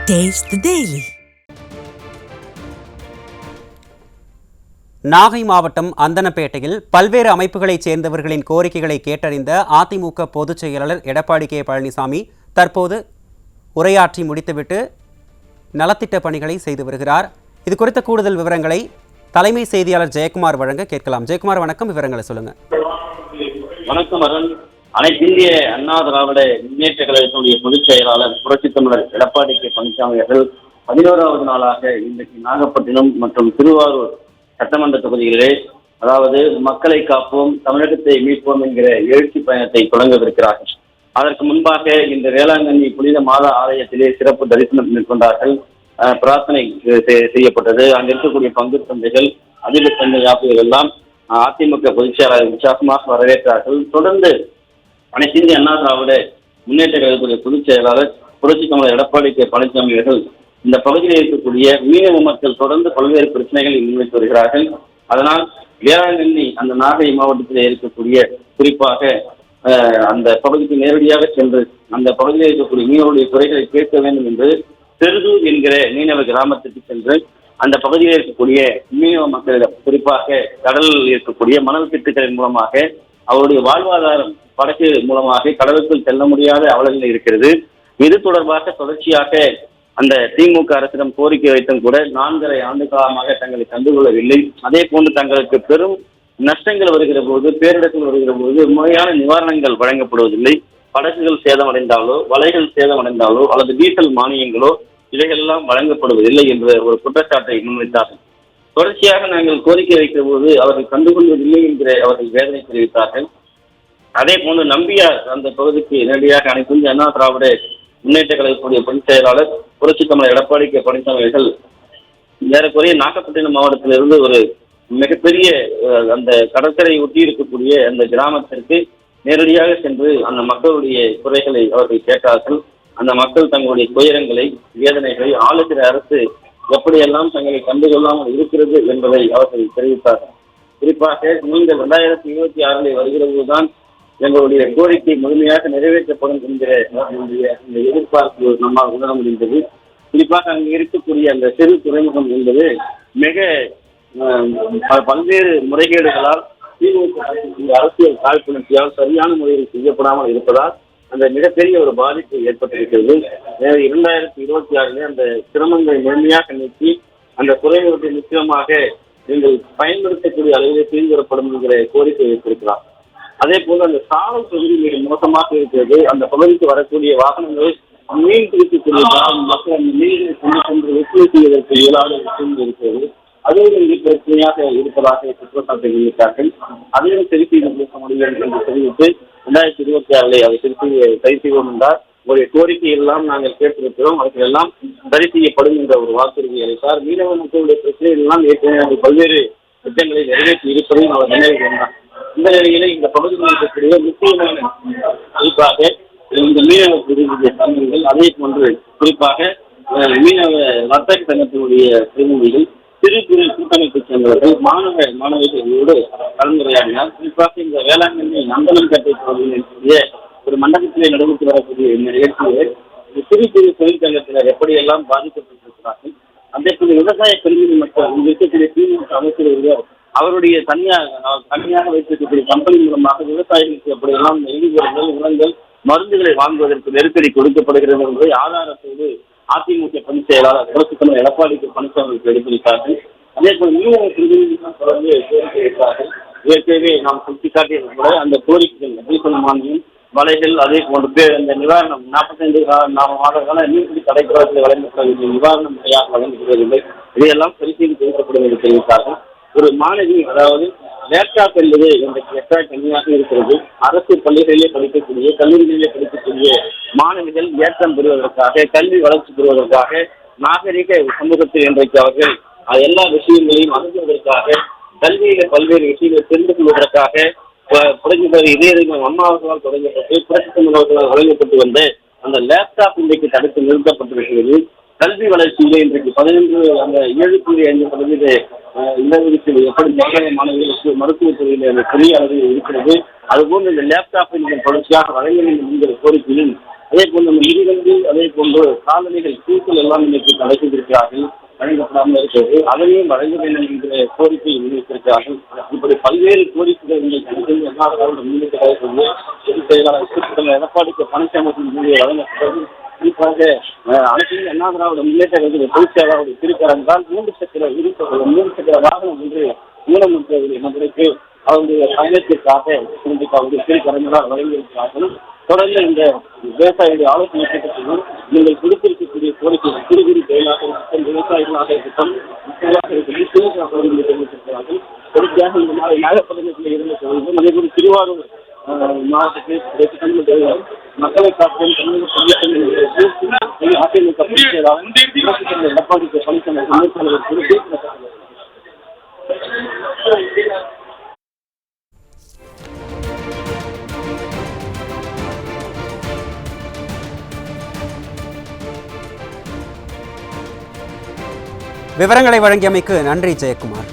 Taste the Daily. Nagai மாவட்டம் அந்தனப்பேட்டையில் பல்வேறு அமைப்புகளைச் சேர்ந்தவர்களின் கோரிக்கைகளை கேட்டறிந்த அதிமுக பொதுச் செயலாளர் எடப்பாடி கே பழனிசாமி தற்போது உரையாற்றி முடித்துவிட்டு நலத்திட்ட பணிகளை செய்து வருகிறார். இது குறித்த கூடுதல் விவரங்களை தலைமை செய்தியாளர் ஜெயக்குமார் வழங்க கேட்கலாம். ஜெயக்குமார், வணக்கம். விவரங்களை சொல்லுங்க. வணக்கம் அருண். அனைத்து இந்திய அண்ணா திராவிட முன்னேற்ற கழகத்தினுடைய பொதுச் செயலாளர் புரட்சித் தமிழர் எடப்பாடி கே பழனிசாமி அவர்கள் 11வது நாளாக இன்றைக்கு நாகப்பட்டினம் மற்றும் திருவாரூர் சட்டமன்ற தொகுதிகளிலே, அதாவது மக்களை காப்போம் தமிழகத்தை மீட்போம் என்கிற எழுச்சி பயணத்தை தொடங்கவிருக்கிறார்கள். அதற்கு முன்பாக இந்த வேளாங்கண்ணி புனித மாதா ஆலயத்திலே சிறப்பு தரிசனம் மேற்கொண்டார்கள். பிரார்த்தனை செய்யப்பட்டது. அங்கு இருக்கக்கூடிய பங்கு தந்தைகள், அதிப தந்தை ஆசிரியர்கள் எல்லாம் அதிமுக பொதுச் செயலாளர் உற்சாகமாக வரவேற்றார்கள். தொடர்ந்து அனைத்து இந்திய அண்ணா திராவிட முன்னேற்ற கழகத்துடைய பொதுச் செயலாளர் புரட்சி தமிழர் எடப்பாடி கே பழனிசாமி அவர்கள் இந்த பகுதியில் இருக்கக்கூடிய மீனவ மக்கள் தொடர்ந்து பல்வேறு பிரச்சனைகளை முன்வைத்து வருகிறார்கள். அதனால் வேளாங்கண்ணி அந்த நாகை மாவட்டத்தில் இருக்கக்கூடிய குறிப்பாக அந்த பகுதிக்கு நேரடியாக சென்று அந்த பகுதியில் இருக்கக்கூடிய மீனவருடைய குறைகளை கேட்க வேண்டும் என்று பெருதூர் என்கிற மீனவ கிராமத்திற்கு சென்று அந்த பகுதியில் இருக்கக்கூடிய மீனவ மக்களிடம், குறிப்பாக கடலில் இருக்கக்கூடிய மணல் திட்டுகளின் மூலமாக அவருடைய வாழ்வாதாரம் படகு மூலமாக கடலுக்குள் செல்ல முடியாத அவலங்கள் இருக்கிறது. இது தொடர்பாக தொடர்ச்சியாக அந்த திமுக அரசிடம் கோரிக்கை வைத்தும் கூட 4.5 ஆண்டு காலமாக தங்களை கண்டுகொள்ளவில்லை. அதே போன்று தங்களுக்கு பெரும் நஷ்டங்கள் வருகிற போது, பேரிடர்கள் வருகிற போது முறையான நிவாரணங்கள் வழங்கப்படுவதில்லை. படகுகள் சேதமடைந்தாலோ, வலைகள் சேதமடைந்தாலோ அல்லது டீசல் மானியங்களோ இவைகளெல்லாம் வழங்கப்படுவதில்லை என்ற ஒரு குற்றச்சாட்டை முன்வைத்தார்கள். தொடர்ச்சியாக நாங்கள் கோரிக்கை வைக்கிற போது அவர்கள் கண்டுகொள்வதில்லை என்கிற அவர்கள் வேதனை தெரிவித்தார்கள். அதே போன்று நம்பியார் அந்த பகுதிக்கு நேரடியாக அனைத்து இந்திய அண்ணா திராவிட முன்னேற்ற கழகத்துடைய பொதுச் செயலாளர் புரட்சி தமிழர் எடப்பாடி கே பழனிசாமி அவர்கள் ஏறக்குறைய நாகப்பட்டினம் மாவட்டத்திலிருந்து ஒரு மிகப்பெரிய அந்த கடற்கரை ஒட்டி இருக்கக்கூடிய அந்த கிராமத்திற்கு நேரடியாக சென்று அந்த மக்களுடைய குறைகளை அவர்கள் கேட்டார்கள். அந்த மக்கள் தங்களுடைய துயரங்களை, வேதனைகளை ஆளுகிற அரசு எப்படியெல்லாம் தங்களை கண்டுகொள்ளாமல் இருக்கிறது என்பதை அவர்கள் தெரிவித்தார்கள். குறிப்பாக நீங்கள் 2026 வருகிற போதுதான் எங்களுடைய கோரிக்கை முழுமையாக நிறைவேற்றப்படும் என்கிற இந்த எதிர்பார்ப்பு நம்மால் உணர முடிந்தது. குறிப்பாக அங்கு இருக்கக்கூடிய அந்த சிறு துறைமுகம் என்பது மிக பல்வேறு முறைகேடுகளால் திமுக அரசியல் காழ்ப்புணர்ச்சியால் சரியான முறையில் செய்யப்படாமல் இருப்பதால் அந்த மிகப்பெரிய ஒரு பாதிப்பு ஏற்பட்டிருக்கிறது. 2026 அந்த சிரமங்களை முழுமையாக நீக்கி அந்த துறைமுகத்தை நிச்சயமாக நீங்கள் பயன்படுத்தக்கூடிய அளவில் செய்து வரப்படும் என்கிற கோரிக்கை வைத்திருக்கிறார். அதே போல அந்த சாலை பகுதி மிக மோசமாக இருக்கிறது. அந்த பகுதிக்கு வரக்கூடிய வாகனங்கள் மீன் பிடிக்கக்கூடிய மக்கள் அந்த மீன்களை கொண்டு சென்று வெற்றி செய்வதற்கு இயலாத விஷயம் இருக்கிறது. அதுவும் இங்கு பிரச்சனையாக இருப்பதாக குற்றச்சாட்டை தெரிவித்தார்கள். அதையும் சரி செய்து பேச முடியும் என்று தெரிவித்து 2026 அதை சரி செய்வோம் என்றால் உங்களுடைய கோரிக்கை எல்லாம் நாங்கள் கேட்டிருக்கிறோம், அவர்கள் எல்லாம் சரி செய்யப்படும் என்ற ஒரு வாக்குறுதி அளித்தார். மீனவ மக்களுடைய பிரச்சனைகள் எல்லாம் ஏற்கனவே பல்வேறு திட்டங்களை நிறைவேற்றி இருப்பதையும் அவர் நினைவு கொண்டார். இந்த நிலையில இந்த பகுதியில் இருக்கக்கூடிய முக்கியமான குறிப்பாக இந்த மீனவ பிரிவுடைய சங்கங்கள், அதே போன்று குறிப்பாக மீனவ வர்த்தக சங்கத்தினுடைய பிரதிநிதிகள், சிறு குறு கூட்டமைப்பு சேர்ந்தவர்கள், மாணவர்களோடு கலந்துரையாடினார். குறிப்பாக இந்த வேளாங்கண்ணி நந்தனம்பேட்டை பகுதியினுடைய ஒரு மண்டபத்திலே நடைபெற்று வரக்கூடிய இந்த நிகழ்ச்சியை சிறு குறு தொழிற்சங்கத்தினர் எப்படியெல்லாம் பாதிக்கப்பட்டிருக்கிறார்கள், அதே போல விவசாய கல்வி மக்கள் இங்கு இருக்கக்கூடிய திமுக அமைச்சர் ஒருவர் அவருடைய தனியாக வைத்திருக்கக்கூடிய கம்பெனி மூலமாக விவசாயிகளுக்கு எப்படியெல்லாம் எரிபொருள்கள், உரங்கள், மருந்துகளை வாங்குவதற்கு நெருக்கடி கொடுக்கப்படுகிறது என்பதை ஆதாரத்தோடு அதிமுக பொதுச் செயலாளர் புரட்சி தமிழர் எடப்பாடி கே பழனிசாமி எடுத்துரைத்தார்கள். அதே போல மீனவ பிரதிநிதிகள் தொடர்ந்து கோரிக்கை வைத்தார்கள். ஏற்கனவே நாம் சுட்டிக்காட்டியது கூட அந்த கோரிக்கைகள் டீசல் மானியம், வலைகள், அதே போன்று அந்த நிவாரணம் 45 மாத கால மீன்பிடி தடைக்காலத்தில் வழங்கப்படவில்லை, நிவாரணம் முறையாக வழங்கப்படுவதில்லை, இதையெல்லாம் சரி செய்து கொடுக்கப்படும் என்று தெரிவித்தார்கள். ஒரு மாணவி, அதாவது லேப்டாப் என்பது இன்றைக்கு எக்ஸ்ட்ரா கல்வியாக இருக்கிறது. அரசு பள்ளிகளிலே படிக்கக்கூடிய, கல்லூரிகளிலே படிக்கக்கூடிய மாணவிகள் ஏற்றம் பெறுவதற்காக, கல்வி வளர்ச்சி பெறுவதற்காக, நாகரிக சமூகத்தில் இன்றைக்கு அவர்கள் எல்லா விஷயங்களையும் அணுகுவதற்காக, கல்வியில பல்வேறு விஷயங்களை தெரிந்து கொள்வதற்காக புரட்சித்தலைவர் இதய அம்மாவர்களால் தொடங்கப்பட்டு புரட்சி தமிழர்களால் வழங்கப்பட்டு வந்த அந்த லேப்டாப் இன்றைக்கு தடுத்து நிறுத்தப்பட்டிருக்கிறது. கல்வி வளர்ச்சியிலே இன்றைக்கு 7.5% இடஒதுக்கீடு எப்படி மாணவர்களுக்கு மருத்துவத்துறையில் அந்த பெரிய அளவில் இருக்கிறது. அதுபோன்று இந்த லேப்டாப்பை நீங்கள் தொடர்ச்சியாக வழங்க வேண்டும் என்கிற கோரிக்கையில் அதே போன்று மிதிவண்டி, அதே போன்று காலணிகள், பூக்கள் எல்லாம் இன்னைக்கு தடை செய்திருக்கிறார்கள், வழங்கப்படாமல் இருக்கிறது. அதையும் வழங்க வேண்டும் என்ற கோரிக்கை முன்வைத்திருக்கிறார்கள். இப்படி பல்வேறு கோரிக்கைகள் இன்னைக்கு எல்லா முன்வைக்கிறார்கள். பொதுச் செயலாளர் எடப்பாடி பழனிசாமி வழங்கப்பட்டது. குறிப்பாக அனைத்து அண்ணா திராவிட முன்னேற்ற கழக பொதுச் செயலாளர் திருக்கரங்கால் 3 சக்கர வாகனம் ஒன்று ஊனமுற்றது என்பதற்கு அவருடைய பயணத்திற்காக அவருடைய திருக்கரங்களால் வழங்கியிருக்கிறார்கள். தொடர்ந்து இந்த விவசாயிகளுடைய ஆலோசனை கூட்டத்திலும் நீங்கள் கொடுத்திருக்கக்கூடிய கோரிக்கைகள் சிறு குறு தொழிலாக இருக்கட்டும், விவசாயிகளாக இருக்கட்டும், மக்களாக இருக்கட்டும் தெரிவித்திருக்கிறார்கள். தொடர்ச்சியாக இந்த நாளை நாகப்பட்டினத்தில் இருந்த தொழிலும் அதேபோல் திருவாரூர் மாவட்டத்தில் மக்களை காப்போம் அதிமுக பொதுச் செயலாளர் எடப்பாடி பழனிசாமி குறித்து விவரங்களை வழங்கியமைக்கு நன்றி ஜெயக்குமார்.